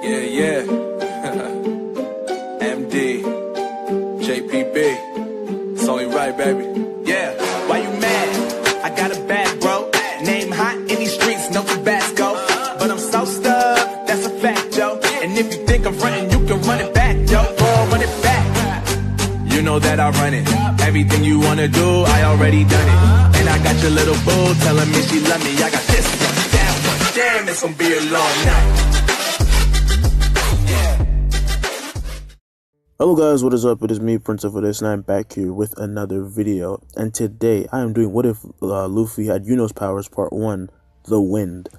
Yeah, yeah. MD, JPB. It's only right, baby. Yeah, why you mad? I got a bad bro. Name hot in these streets, no Tabasco. But I'm so stubbed, that's a fact, yo. And if you think I'm frontin', you can run it back, yo. Girl, run it back. You know that I run it. Everything you wanna do, I already done it. And I got your little boo telling me she love me. I got this one, that one. Damn, it's gonna be a long night. Hello guys, what is up? It is me, Prince of This, and I'm back here with another video. And today I am doing What If Luffy Had Yuno's Powers Part 1, The Wind.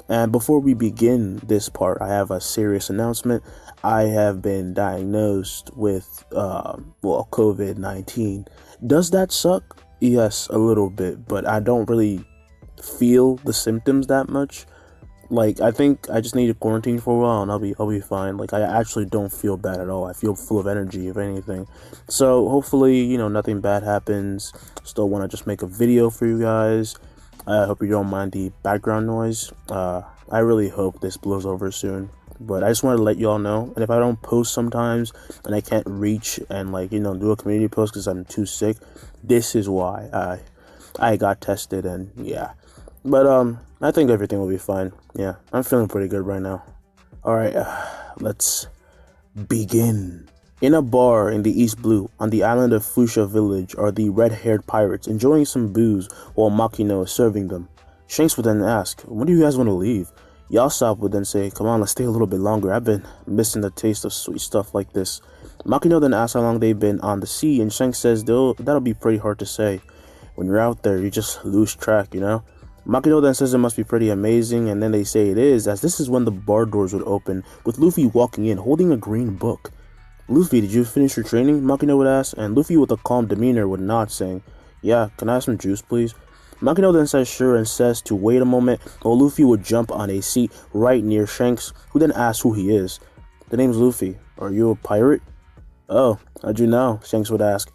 And before we begin this part, I have a serious announcement. I have been diagnosed with COVID-19. Does that suck? Yes, a little bit, but I don't really feel the symptoms that much. Like, I think I just need to quarantine for a while and I'll be fine. Like, I actually don't feel bad at all. I feel full of energy, if anything. So, hopefully, you know, nothing bad happens. Still want to just make a video for you guys. I hope you don't mind the background noise. I really hope this blows over soon. But I just want to let y'all know. And if I don't post sometimes and I can't reach and, like, you know, do a community post because I'm too sick, this is why I got tested and, yeah. But, I think everything will be fine. Yeah, I'm feeling pretty good right now. Alright, let's begin. In a bar in the East Blue, on the island of Fuchsia Village, are the red-haired pirates enjoying some booze while Makino is serving them. Shanks would then ask, when do you guys want to leave? Yasop would then say, come on, let's stay a little bit longer. I've been missing the taste of sweet stuff like this. Makino then asks how long they've been on the sea, and Shanks says that'll be pretty hard to say. When you're out there, you just lose track, you know? Makino then says it must be pretty amazing, and then they say it is, as this is when the bar doors would open, with Luffy walking in, holding a green book. Luffy, did you finish your training? Makino would ask, and Luffy with a calm demeanor would nod, saying, yeah, can I have some juice, please? Makino then says sure and says to wait a moment, while Luffy would jump on a seat right near Shanks, who then asks who he is. The name's Luffy. Are you a pirate? Oh, how'd you know? Shanks would ask.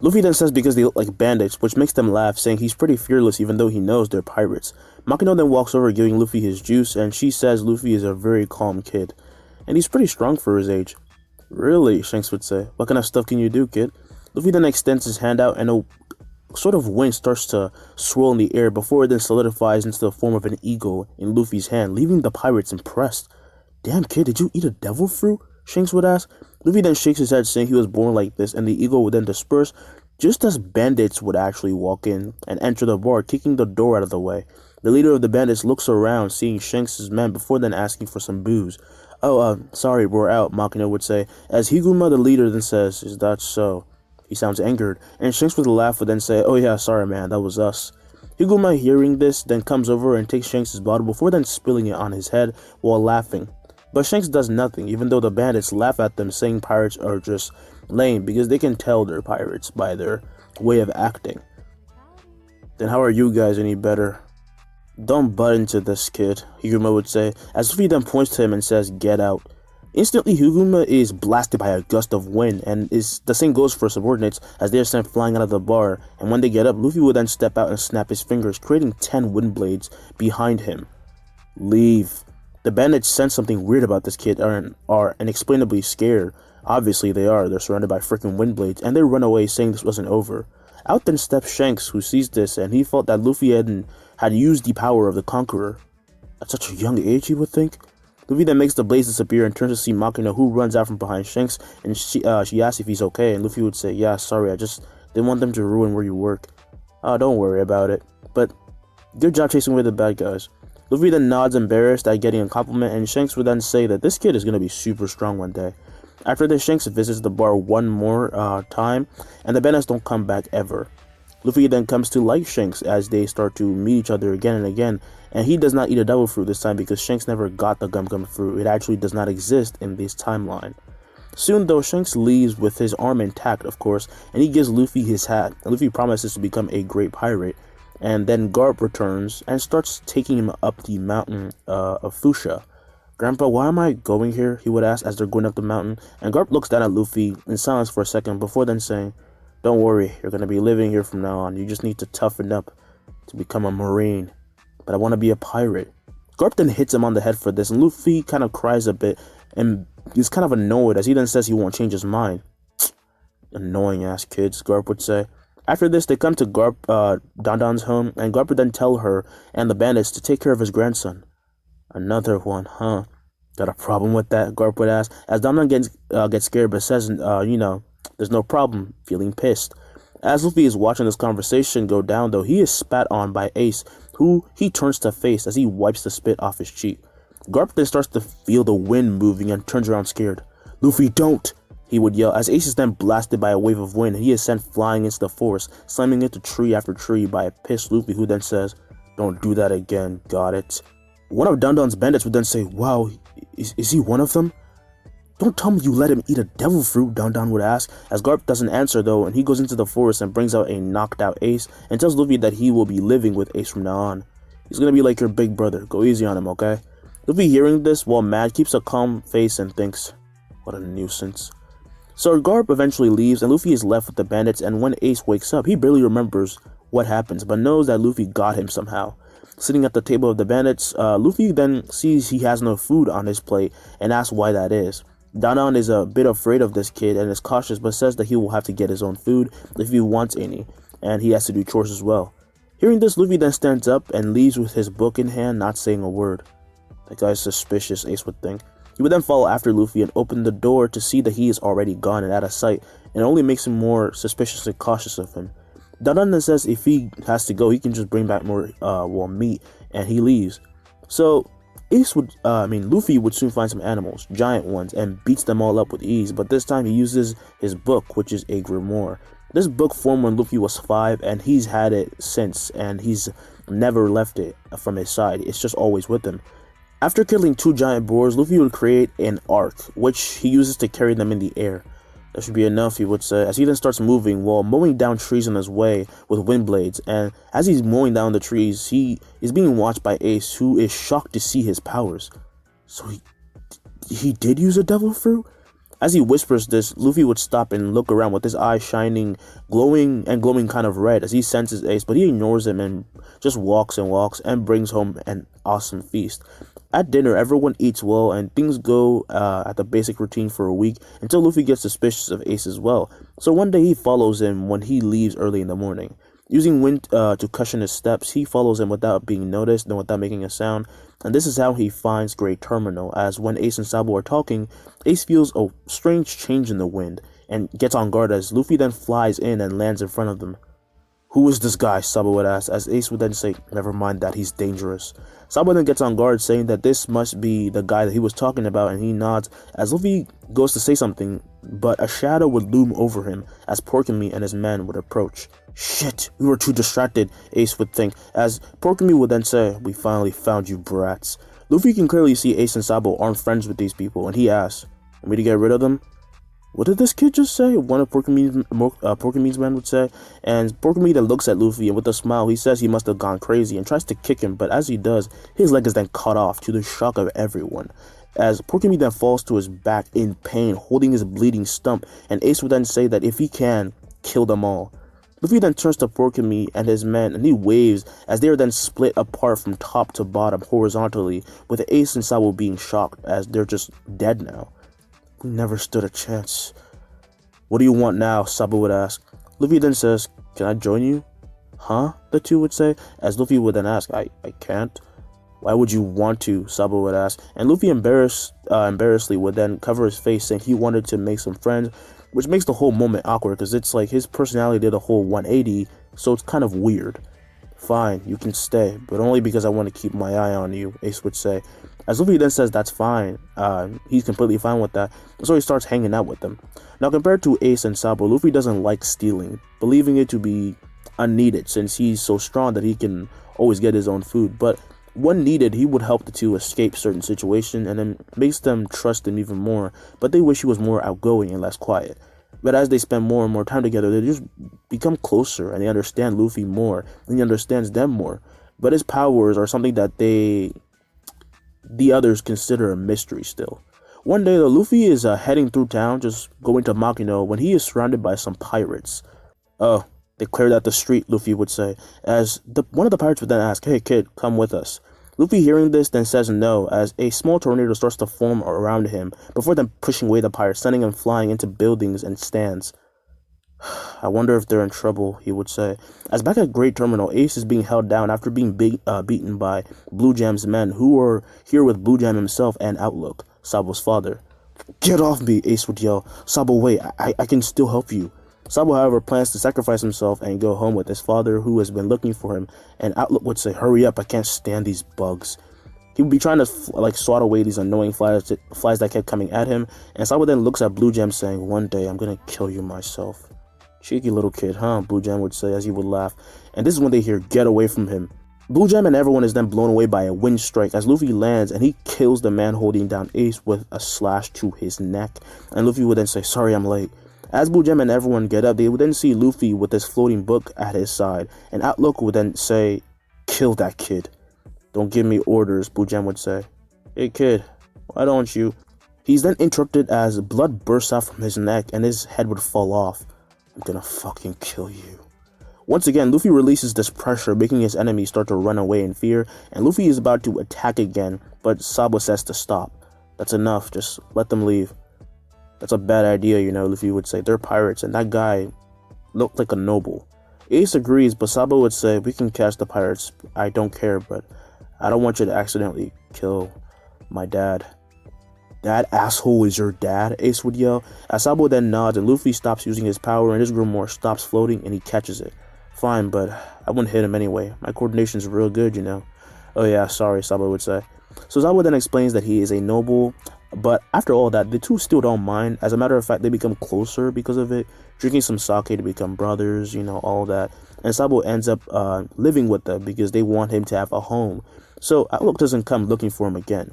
Luffy then says because they look like bandits, which makes them laugh, saying he's pretty fearless even though he knows they're pirates. Makino then walks over giving Luffy his juice, and she says Luffy is a very calm kid. And he's pretty strong for his age. Really? Shanks would say. What kind of stuff can you do, kid? Luffy then extends his hand out and a sort of wind starts to swirl in the air before it then solidifies into the form of an eagle in Luffy's hand, leaving the pirates impressed. Damn, kid, did you eat a devil fruit? Shanks would ask. Luffy then shakes his head saying he was born like this, and the eagle would then disperse just as bandits would actually walk in and enter the bar, kicking the door out of the way. The leader of the bandits looks around, seeing Shanks' men before then asking for some booze. Oh, sorry, we're out, Makino would say, as Higuma, the leader, then says, is that so? He sounds angered, and Shanks with a laugh would then say, oh yeah, sorry man, that was us. Higuma, hearing this, then comes over and takes Shanks' bottle before then spilling it on his head while laughing. But Shanks does nothing, even though the bandits laugh at them, saying pirates are just lame because they can tell they're pirates by their way of acting. Then how are you guys any better? Don't butt into this, kid, Higuma would say, as Luffy then points to him and says, get out. Instantly, Higuma is blasted by a gust of wind, and the same goes for subordinates as they are sent flying out of the bar, and when they get up, Luffy will then step out and snap his fingers, creating 10 wind blades behind him. Leave. The bandits sense something weird about this kid and are inexplainably scared. Obviously they are, they're surrounded by freaking wind blades, and they run away saying this wasn't over. Out then steps Shanks, who sees this, and he felt that Luffy had used the power of the Conqueror. At such a young age, he would think. Luffy then makes the blades disappear and turns to see Makino, who runs out from behind Shanks, and she asks if he's okay, and Luffy would say, yeah, sorry, I just didn't want them to ruin where you work. Don't worry about it. But good job chasing away the bad guys. Luffy then nods embarrassed at getting a compliment, and Shanks would then say that this kid is going to be super strong one day. After this, Shanks visits the bar one more time, and the bandits don't come back ever. Luffy then comes to like Shanks as they start to meet each other again and again, and he does not eat a devil fruit this time because Shanks never got the gum gum fruit. It actually does not exist in this timeline. Soon though, Shanks leaves with his arm intact, of course, and he gives Luffy his hat, and Luffy promises to become a great pirate. And then Garp returns and starts taking him up the mountain of Fuchsia. Grandpa, why am I going here? He would ask as they're going up the mountain, and Garp looks down at Luffy in silence for a second before then saying, don't worry, you're going to be living here from now on. You just need to toughen up to become a marine. But I want to be a pirate. Garp then hits him on the head for this, and Luffy kind of cries a bit and he's kind of annoyed as he then says he won't change his mind. Annoying ass kids, Garp would say. After this, they come to Don Don's home, and Garp would then tell her and the bandits to take care of his grandson. Another one, huh? Got a problem with that? Garp would ask, as Don Don gets scared but says, there's no problem, feeling pissed. As Luffy is watching this conversation go down, though, he is spat on by Ace, who he turns to face as he wipes the spit off his cheek. Garp then starts to feel the wind moving and turns around scared. Luffy, don't! He would yell, as Ace is then blasted by a wave of wind, and he is sent flying into the forest, slamming into tree after tree by a pissed Luffy, who then says, don't do that again, got it? One of Don Don's bandits would then say, wow, is he one of them? Don't tell me you let him eat a devil fruit, Don Don would ask, as Garp doesn't answer though, and he goes into the forest and brings out a knocked out Ace, and tells Luffy that he will be living with Ace from now on. He's gonna be like your big brother, go easy on him, okay? Luffy, hearing this while mad, keeps a calm face and thinks, what a nuisance. So Garp eventually leaves, and Luffy is left with the bandits, and when Ace wakes up, he barely remembers what happens, but knows that Luffy got him somehow. Sitting at the table of the bandits, Luffy then sees he has no food on his plate, and asks why that is. Don Don is a bit afraid of this kid, and is cautious, but says that he will have to get his own food if he wants any, and he has to do chores as well. Hearing this, Luffy then stands up and leaves with his book in hand, not saying a word. That guy's suspicious, Ace would think. He would then follow after Luffy and open the door to see that he is already gone and out of sight, and it only makes him more suspiciously cautious of him. Don Don then says if he has to go, he can just bring back more meat, and he leaves. So Luffy would soon find some animals, giant ones, and beats them all up with ease, but this time he uses his book, which is a grimoire. This book formed when Luffy was 5, and he's had it since, and he's never left it from his side. It's just always with him. After killing 2 giant boars, Luffy would create an arc, which he uses to carry them in the air. That should be enough, he would say, as he then starts moving while mowing down trees on his way with wind blades. And as he's mowing down the trees, he is being watched by Ace, who is shocked to see his powers. So he did use a devil fruit? As he whispers this, Luffy would stop and look around with his eyes shining, glowing kind of red as he senses Ace, but he ignores him and just walks and brings home an awesome feast. At dinner, everyone eats well, and things go at the basic routine for a week until Luffy gets suspicious of Ace as well. So one day he follows him when he leaves early in the morning. Using wind to cushion his steps, he follows him without being noticed and without making a sound. And this is how he finds Great Terminal, as when Ace and Sabo are talking, Ace feels a strange change in the wind and gets on guard as Luffy then flies in and lands in front of them. Who is this guy? Sabo would ask, as Ace would then say, never mind that, he's dangerous. Sabo then gets on guard, saying that this must be the guy that he was talking about, and he nods as Luffy goes to say something, but a shadow would loom over him as Porky and his men would approach. Shit, we were too distracted, Ace would think, as Porky would then say, we finally found you brats. Luffy can clearly see Ace and Sabo aren't friends with these people, and he asks, want me to get rid of them? What did this kid just say? One of Porky men would say. And Porky then looks at Luffy, and with a smile, he says he must have gone crazy and tries to kick him, but as he does, his leg is then cut off to the shock of everyone. As Porky then falls to his back in pain, holding his bleeding stump, and Ace would then say that if he can, kill them all. Luffy then turns to Porky and his men, and he waves as they are then split apart from top to bottom horizontally, with Ace and Sabo being shocked as they're just dead now. We never stood a chance. What do you want now? Sabo would ask. Luffy then says, can I join you? Huh? The two would say, as Luffy would then ask, I can't. Why would you want to? Sabo would ask. And Luffy embarrassedly would then cover his face, saying he wanted to make some friends, which makes the whole moment awkward because it's like his personality did a whole 180, so it's kind of weird. Fine, you can stay, but only because I want to keep my eye on you, Ace would say. As Luffy then says that's fine, he's completely fine with that, so he starts hanging out with them. Now compared to Ace and Sabo, Luffy doesn't like stealing, believing it to be unneeded since he's so strong that he can always get his own food, but when needed, he would help the two escape certain situations and then makes them trust him even more, but they wish he was more outgoing and less quiet. But as they spend more and more time together, they just become closer and they understand Luffy more and he understands them more. But his powers are something that the others consider a mystery still. One day, though, Luffy is heading through town, just going to Makino, when he is surrounded by some pirates. Oh, they cleared out the street, Luffy would say, as one of the pirates would then ask, hey kid, come with us. Luffy, hearing this, then says no, as a small tornado starts to form around him, before then pushing away the pirates, sending him flying into buildings and stands. I wonder if they're in trouble, he would say. As back at Great Terminal, Ace is being held down after being beaten by Blue Jam's men, who are here with Blue Jam himself and Outlook, Sabo's father. Get off me, Ace would yell. Sabo, wait, I can still help you. Sabo, however, plans to sacrifice himself and go home with his father, who has been looking for him, and Outlook would say, hurry up, I can't stand these bugs. He would be trying to swat away these annoying flies that kept coming at him, and Sabo then looks at Blue Jam saying, one day I'm gonna kill you myself. Cheeky little kid, huh? Blue Jam would say as he would laugh, and this is when they hear, get away from him. Blue Jam and everyone is then blown away by a wind strike as Luffy lands and he kills the man holding down Ace with a slash to his neck, and Luffy would then say, sorry I'm late. As Blue Jam and everyone get up, they would then see Luffy with his floating book at his side, and Outlook would then say, kill that kid. Don't give me orders, Blue Jam would say. Hey kid, why don't you? He's then interrupted as blood bursts out from his neck and his head would fall off. I'm gonna fucking kill you. Once again, Luffy releases this pressure, making his enemies start to run away in fear, and Luffy is about to attack again, but Sabo says to stop. That's enough, just let them leave. That's a bad idea, you know, Luffy would say. They're pirates, and that guy looked like a noble. Ace agrees, but Sabo would say, we can catch the pirates, I don't care, but I don't want you to accidentally kill my dad. That asshole is your dad, Ace would yell. As Sabo then nods and Luffy stops using his power and his grimoire stops floating and he catches it. Fine, but I wouldn't hit him anyway. My coordination's real good, you know. Oh yeah, sorry, Sabo would say. So Sabo then explains that he is a noble, but after all that, the two still don't mind. As a matter of fact, they become closer because of it, drinking some sake to become brothers, you know, all that. And Sabo ends up living with them because they want him to have a home. So Outlook doesn't come looking for him again.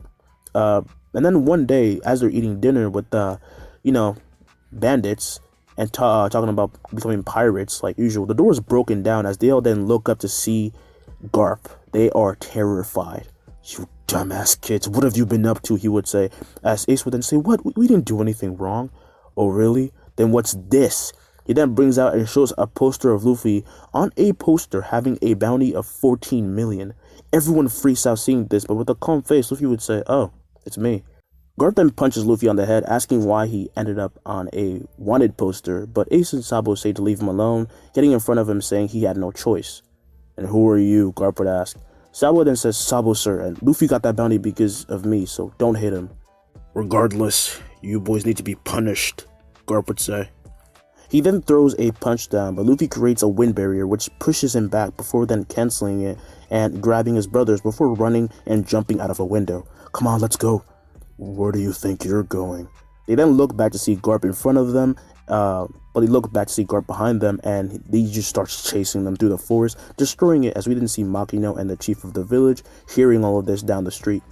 And then one day, as they're eating dinner with bandits and talking about becoming pirates like usual, the door is broken down as they all then look up to see Garp. They are terrified. You dumbass kids, what have you been up to? He would say, as Ace would then say, what? We didn't do anything wrong. Oh, really? Then what's this? He then brings out and shows a poster of Luffy on a poster having a bounty of 14 million. Everyone freaks out seeing this, but with a calm face, Luffy would say, oh, it's me. Garp then punches Luffy on the head, asking why he ended up on a wanted poster, but Ace and Sabo say to leave him alone, getting in front of him saying he had no choice. And who are you? Garp would ask. Sabo then says, Sabo sir, and Luffy got that bounty because of me, so don't hit him. Regardless, you boys need to be punished, Garp would say. He then throws a punch down, but Luffy creates a wind barrier which pushes him back before then canceling it and grabbing his brothers before running and jumping out of a window. Come on, let's go. Where do you think you're going? They then look back to see Garp in front of them, but they look back to see Garp behind them, and he just starts chasing them through the forest, destroying it as we didn't see Makino and the chief of the village hearing all of this down the street.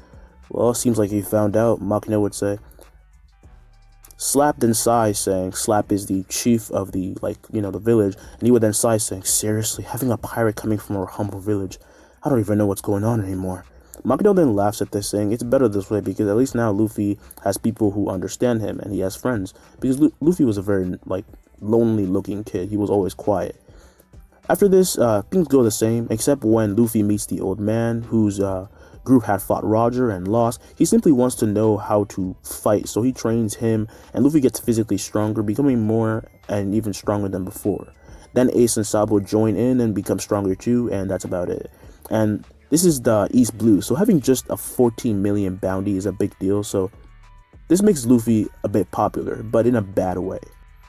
Well, seems like he found out, Makino would say. Slap then sighs, saying Slap is the chief of the village, and he would then sigh, saying, seriously, having a pirate coming from our humble village, I don't even know what's going on anymore. Makino then laughs at this, saying it's better this way because at least now Luffy has people who understand him and he has friends, because Luffy was a very lonely looking kid. He was always quiet. After this, things go the same, except when Luffy meets the old man whose group had fought Roger and lost. He simply wants to know how to fight, so he trains him, and Luffy gets physically stronger, becoming more and even stronger than before. Then Ace and Sabo join in and become stronger too, and that's about it. And this is the East Blue, so having just a 14 million bounty is a big deal, so this makes Luffy a bit popular, but in a bad way.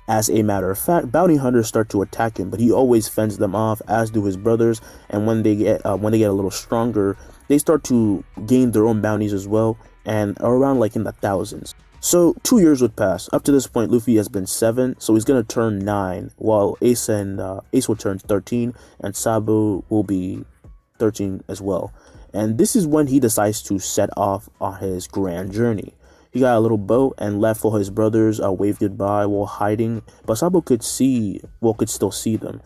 As a matter of fact, bounty hunters start to attack him, but he always fends them off, as do his brothers, and when they get a little stronger, they start to gain their own bounties as well, and are around in the thousands. So 2 years would pass. Up to this point, Luffy has been 7, so he's gonna turn 9, while Ace will turn 13, and Sabo will be 13 as well. And this is when he decides to set off on his grand journey. He got a little boat and left for his brothers, waved goodbye while hiding, but Sabo could still see them.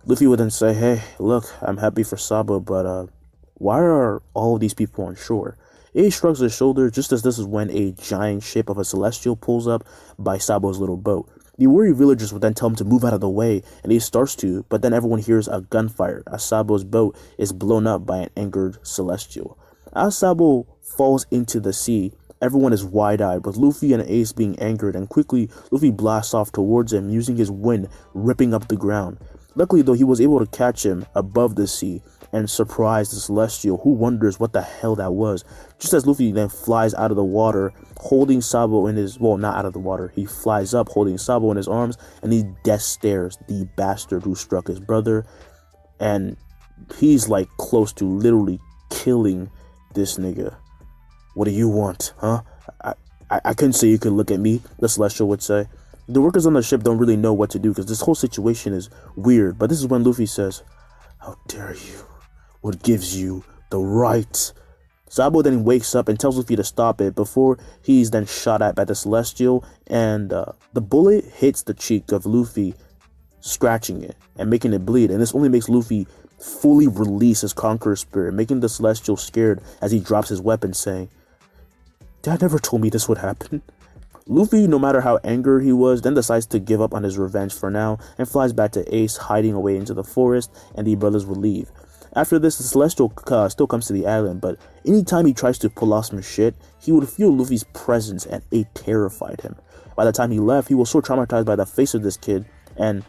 Luffy would then say, hey, look, I'm happy for Sabo, but why are all of these people on shore? Ace shrugs his shoulder just as this is when a giant ship of a celestial pulls up by Sabo's little boat. The worried villagers would then tell him to move out of the way, and he starts to, but then everyone hears a gunfire as Sabo's boat is blown up by an angered celestial. As Sabo falls into the sea, everyone is wide-eyed, with Luffy and Ace being angered, and quickly Luffy blasts off towards him, using his wind ripping up the ground. Luckily though, he was able to catch him above the sea and surprise the Celestial, who wonders what the hell that was. Just as Luffy then flies out of the water, holding Sabo in his, well, not out of the water, he flies up holding Sabo in his arms, and he death stares the bastard who struck his brother, and he's like close to literally killing this nigga. What do you want, huh? I couldn't say you could look at me, the Celestial would say. The workers on the ship don't really know what to do because this whole situation is weird, but this is when Luffy says, "How dare you? What gives you the right?" Sabo then wakes up and tells Luffy to stop it before he's then shot at by the Celestial, and the bullet hits the cheek of Luffy, scratching it and making it bleed, and this only makes Luffy fully release his Conqueror spirit, making the Celestial scared as he drops his weapon, saying, "Dad never told me this would happen." Luffy, no matter how angry he was, then decides to give up on his revenge for now and flies back to Ace, hiding away into the forest, and the brothers will leave. After this, the Celestial still comes to the island, but anytime he tries to pull off some shit, he would feel Luffy's presence, and it terrified him. By the time he left, he was so traumatized by the face of this kid, and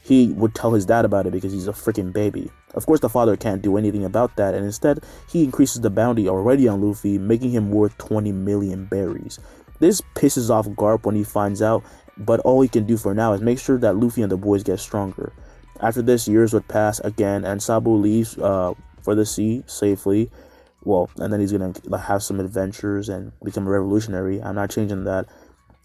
he would tell his dad about it because he's a freaking baby. Of course, the father can't do anything about that, and instead, he increases the bounty already on Luffy, making him worth 20 million berries. This pisses off Garp when he finds out, but all he can do for now is make sure that Luffy and the boys get stronger. After this, years would pass again, and Sabo leaves for the sea safely. Well, and then he's gonna have some adventures and become a revolutionary. I'm not changing that.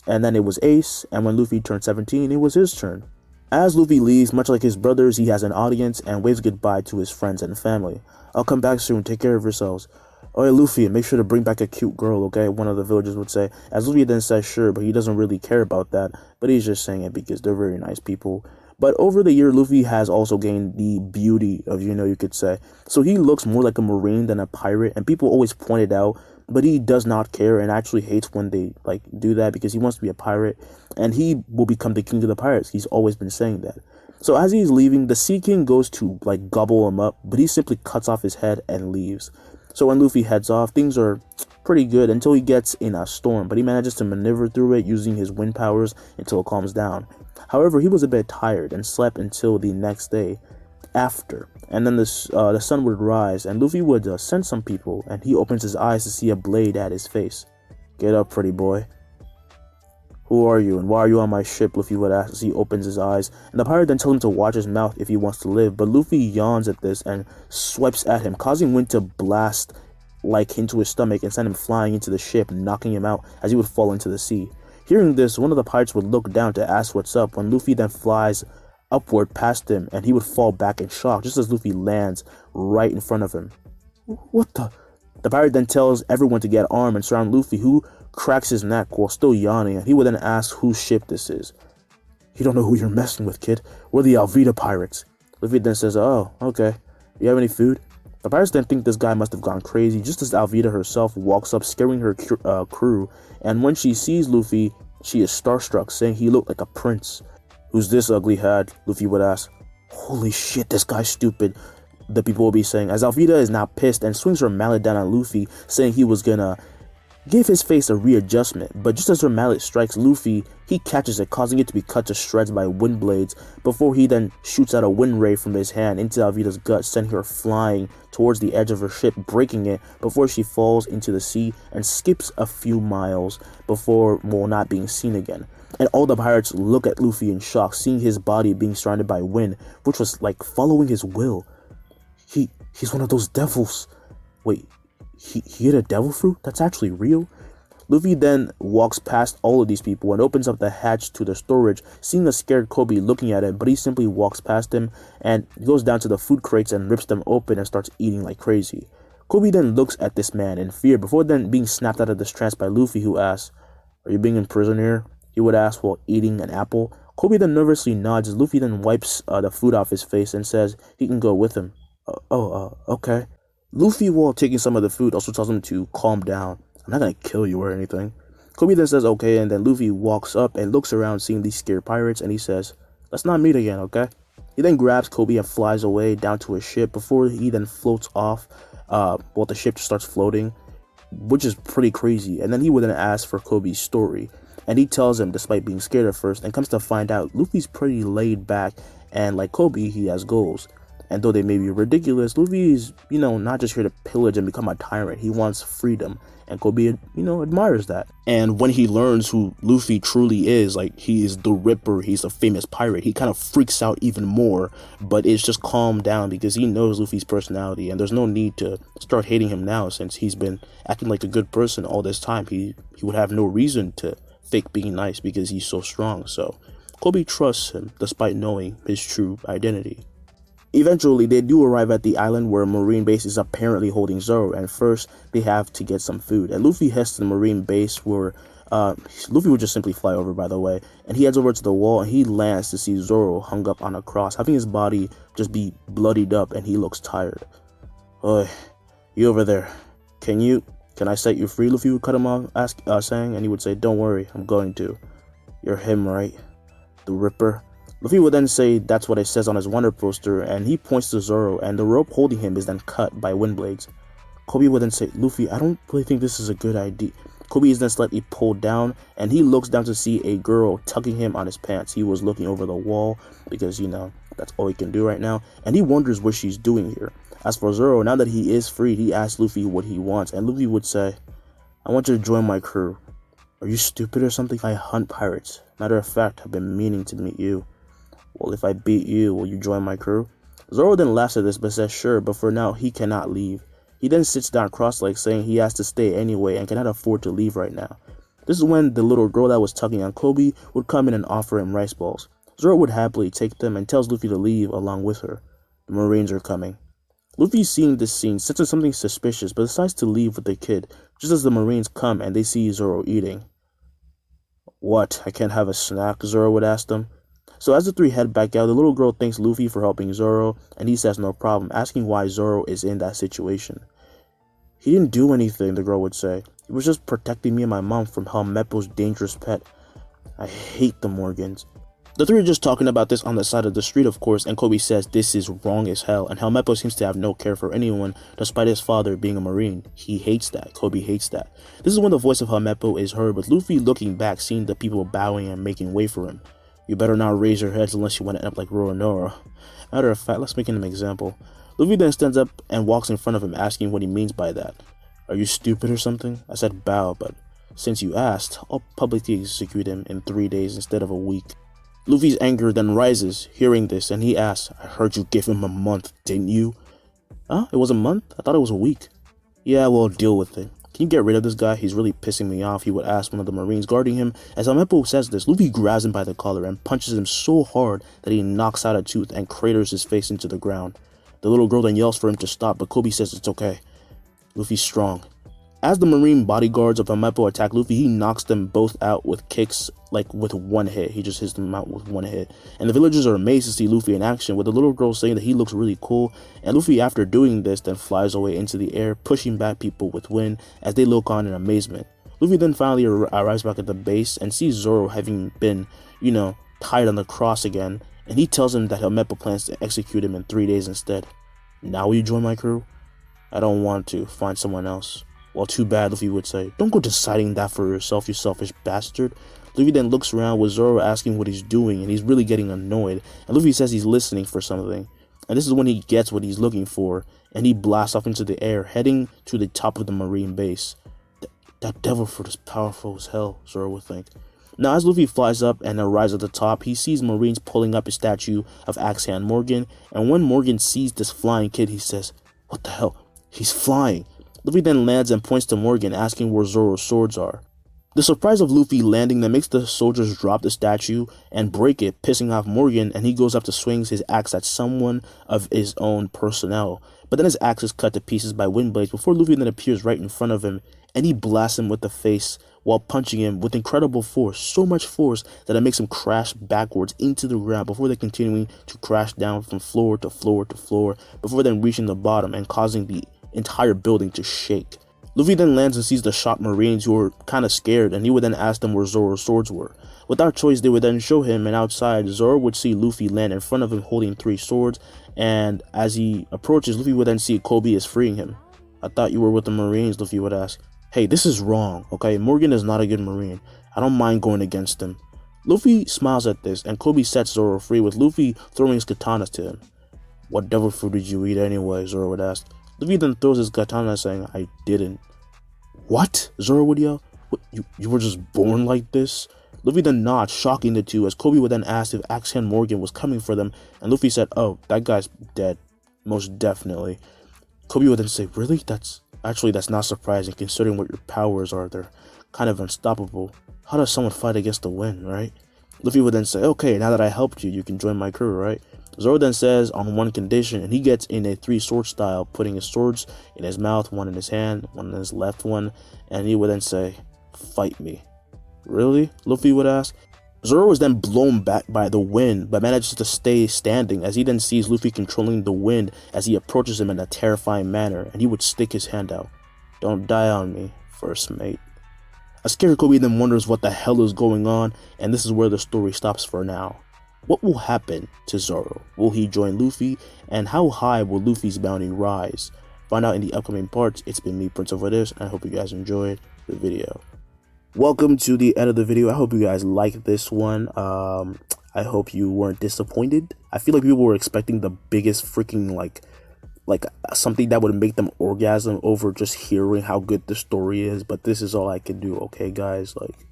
And then it was Ace, and when Luffy turned 17, it was his turn. As Luffy leaves, much like his brothers, he has an audience and waves goodbye to his friends and family. "I'll come back soon, take care of yourselves." "Oh yeah, Luffy, make sure to bring back a cute girl, okay?" one of the villagers would say. As Luffy then says sure, but he doesn't really care about that, but he's just saying it because they're very nice people. But over the year, Luffy has also gained the beauty of Yuno, you could say. So he looks more like a marine than a pirate, and people always point it out, but he does not care and actually hates when they do that because he wants to be a pirate, and he will become the king of the pirates. He's always been saying that. So as he's leaving, the Sea King goes to gobble him up, but he simply cuts off his head and leaves. So when Luffy heads off, things are pretty good until he gets in a storm, but he manages to maneuver through it using his wind powers until it calms down. However, he was a bit tired and slept until the next day after, and then the sun would rise and Luffy would send some people, and he opens his eyes to see a blade at his face. "Get up, pretty boy. Who are you and why are you on my ship?" Luffy would ask as he opens his eyes, and the pirate then tells him to watch his mouth if he wants to live, but Luffy yawns at this and swipes at him, causing wind to blast into his stomach and send him flying into the ship, knocking him out as he would fall into the sea. Hearing this, one of the pirates would look down to ask what's up when Luffy then flies upward past him, and he would fall back in shock just as Luffy lands right in front of him. "What the?" The pirate then tells everyone to get armed and surround Luffy, who cracks his neck while still yawning, and he would then ask whose ship this is. "You don't know who you're messing with, kid. We're the Alvida pirates." Luffy then says, "Oh, okay. You have any food?" The pirates then think this guy must have gone crazy, just as Alvida herself walks up, scaring her crew, and when she sees Luffy, she is starstruck, saying he looked like a prince. "Who's this ugly hag?" Luffy would ask. "Holy shit, this guy's stupid," the people will be saying, as Alvida is now pissed and swings her mallet down on Luffy, saying he was gonna give his face a readjustment, but just as her mallet strikes Luffy, he catches it, causing it to be cut to shreds by wind blades, before he then shoots out a wind ray from his hand into Alvida's gut, sending her flying towards the edge of her ship, breaking it before she falls into the sea and skips a few miles before, not being seen again. And all the pirates look at Luffy in shock, seeing his body being surrounded by wind, which was following his will. He's one of those devils. Wait, he ate a devil fruit? That's actually real? Luffy then walks past all of these people and opens up the hatch to the storage, seeing a scared Kobe looking at him, but he simply walks past him and goes down to the food crates and rips them open and starts eating like crazy. Kobe then looks at this man in fear before then being snapped out of this trance by Luffy, who asks, "Are you being imprisoned here?" he would ask while eating an apple. Kobe then nervously nods as Luffy then wipes the food off his face and says he can go with him. Okay. Luffy, while taking some of the food, also tells him to calm down. "I'm not gonna kill you or anything." Kobe then says okay, and then Luffy walks up and looks around seeing these scared pirates, and he says, "Let's not meet again, okay?" He then grabs Kobe and flies away down to his ship before he then floats off the ship just starts floating, which is pretty crazy. And then he would then ask for Kobe's story, and he tells him despite being scared at first, and comes to find out Luffy's pretty laid back, and like Kobe, he has goals. And though they may be ridiculous, Luffy is, not just here to pillage and become a tyrant. He wants freedom, and Kobe, admires that. And when he learns who Luffy truly is, like he is the Ripper, he's a famous pirate, he kind of freaks out even more, but it's just calmed down because he knows Luffy's personality, and there's no need to start hating him now since he's been acting like a good person all this time. He would have no reason to fake being nice because he's so strong. So Kobe trusts him despite knowing his true identity. Eventually, they do arrive at the island where a marine base is apparently holding Zoro, and first they have to get some food. And Luffy heads to the marine base where Luffy would just simply fly over, by the way, and he heads over to the wall and he lands to see Zoro hung up on a cross, having his body just be bloodied up, and he looks tired. "Oi, you over there, can I set you free?" Luffy would cut him off, saying, and he would say, "Don't worry, I'm going to. You're him, right? The Ripper?" Luffy would then say that's what it says on his wonder poster, and he points to Zoro, and the rope holding him is then cut by wind blades. Kobe would then say, "Luffy, I don't really think this is a good idea." Kobe is then slightly pulled down, and he looks down to see a girl tugging him on his pants. He was looking over the wall because, that's all he can do right now, and he wonders what she's doing here. As for Zoro, now that he is free, he asks Luffy what he wants, and Luffy would say, "I want you to join my crew." "Are you stupid or something? I hunt pirates. Matter of fact, I've been meaning to meet you." "Well, if I beat you, will you join my crew?" Zoro then laughs at this but says sure, but for now he cannot leave. He then sits down cross-legged, saying he has to stay anyway and cannot afford to leave right now. This is when the little girl that was tugging on Kobe would come in and offer him rice balls. Zoro would happily take them and tells Luffy to leave along with her. The Marines are coming. Luffy, seeing this scene, senses something suspicious but decides to leave with the kid just as the Marines come and they see Zoro eating. "What, I can't have a snack?" Zoro would ask them. So as the three head back out, the little girl thanks Luffy for helping Zoro, and he says no problem, asking why Zoro is in that situation. "He didn't do anything," the girl would say. "He was just protecting me and my mom from Helmeppo's dangerous pet. I hate the Morgans." The three are just talking about this on the side of the street, of course, and Kobe says this is wrong as hell, and Helmeppo seems to have no care for anyone, despite his father being a Marine. He hates that. Kobe hates that. This is when the voice of Helmeppo is heard, with Luffy looking back, seeing the people bowing and making way for him. "You better not raise your heads unless you want to end up like Roronoa. Matter of fact, let's make an example." Luffy then stands up and walks in front of him, asking what he means by that. "Are you stupid or something? I said bow, but since you asked, I'll publicly execute him in 3 days instead of a week." Luffy's anger then rises, hearing this, and he asks, "I heard you give him a month, didn't you?" "Huh? It was a month? I thought it was a week." "Yeah, well, deal with it. Can you get rid of this guy? He's really pissing me off," he would ask one of the Marines guarding him. As Helmeppo says this, Luffy grabs him by the collar and punches him so hard that he knocks out a tooth and craters his face into the ground. The little girl then yells for him to stop, but Kobe says it's okay. Luffy's strong. As the Marine bodyguards of Helmeppo attack Luffy, he knocks them both out with kicks, like with one hit. He just hits them out with one hit. And the villagers are amazed to see Luffy in action, with the little girl saying that he looks really cool. And Luffy, after doing this, then flies away into the air, pushing back people with wind as they look on in amazement. Luffy then finally arrives back at the base and sees Zoro having been, tied on the cross again. And he tells him that Helmeppo plans to execute him in 3 days instead. "Now will you join my crew?" "I don't want to. Find someone else." "Well, too bad," Luffy would say. "Don't go deciding that for yourself, you selfish bastard." Luffy then looks around with Zoro asking what he's doing, and he's really getting annoyed. And Luffy says he's listening for something. And this is when he gets what he's looking for, and he blasts off into the air, heading to the top of the Marine base. That devil fruit is powerful as hell, Zoro would think. Now, as Luffy flies up and arrives at the top, he sees Marines pulling up a statue of Axe-Hand Morgan, and when Morgan sees this flying kid, he says, "What the hell? He's flying!" Luffy then lands and points to Morgan, asking where Zoro's swords are. The surprise of Luffy landing then makes the soldiers drop the statue and break it, pissing off Morgan, and he goes up to swing his axe at someone of his own personnel. But then his axe is cut to pieces by wind blades before Luffy then appears right in front of him, and he blasts him with the face while punching him with incredible force, so much force that it makes him crash backwards into the ground before then continuing to crash down from floor to floor to floor before then reaching the bottom and causing the entire building to shake. Luffy then lands and sees the shot Marines, who are kind of scared, and he would then ask them where Zoro's swords were. Without choice, they would then show him, and outside, Zoro would see Luffy land in front of him holding 3 swords, and as he approaches, Luffy would then see Kobe is freeing him. I thought you were with the Marines, Luffy would ask. Hey, this is wrong, okay? Morgan is not a good Marine. I don't mind going against him. Luffy smiles at this, and Kobe sets Zoro free, with Luffy throwing his katanas to him. What devil fruit did you eat anyway? Zoro would ask. Luffy then throws his katana, saying, I didn't. What? Zoro would yell. What, you were just born like this? Luffy then nods, shocking the two, as Kobe would then ask if Axe-Hand Morgan was coming for them, and Luffy said, oh, that guy's dead. Most definitely. Kobe would then say, really? That's not surprising, considering what your powers are. They're kind of unstoppable. How does someone fight against the wind, right? Luffy would then say, okay, now that I helped you, you can join my crew, right? Zoro then says, on one condition, and he gets in a 3-sword style, putting his swords in his mouth, one in his hand, one in his left one, and he would then say, fight me. Really? Luffy would ask. Zoro was then blown back by the wind, but manages to stay standing, as he then sees Luffy controlling the wind as he approaches him in a terrifying manner, and he would stick his hand out. Don't die on me, first mate. A scared Kobe then wonders what the hell is going on, and this is where the story stops for now. What will happen to Zoro? Will he join Luffy? And how high will Luffy's bounty rise? Find out in the upcoming parts. It's been me, Prince Over This, and I hope you guys enjoyed the video. Welcome to the end of the video. I hope you guys liked this one. I hope you weren't disappointed. I feel like people were expecting the biggest freaking like something that would make them orgasm over just hearing how good the story is, but this is all I can do, okay guys? Like,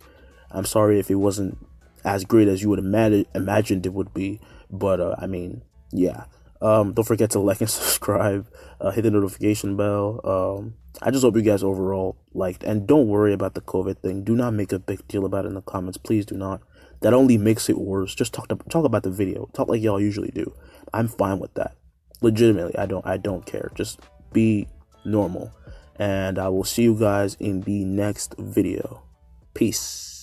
I'm sorry if it wasn't as great as you would imagined it would be, but I mean, yeah. Don't forget to like and subscribe, hit the notification bell. I just hope you guys overall liked, and don't worry about the COVID thing. Do not make a big deal about it in the comments, please do not. That only makes it worse. Just talk about the video. Talk like y'all usually do. I'm fine with that. Legitimately, I don't care. Just be normal, and I will see you guys in the next video. Peace.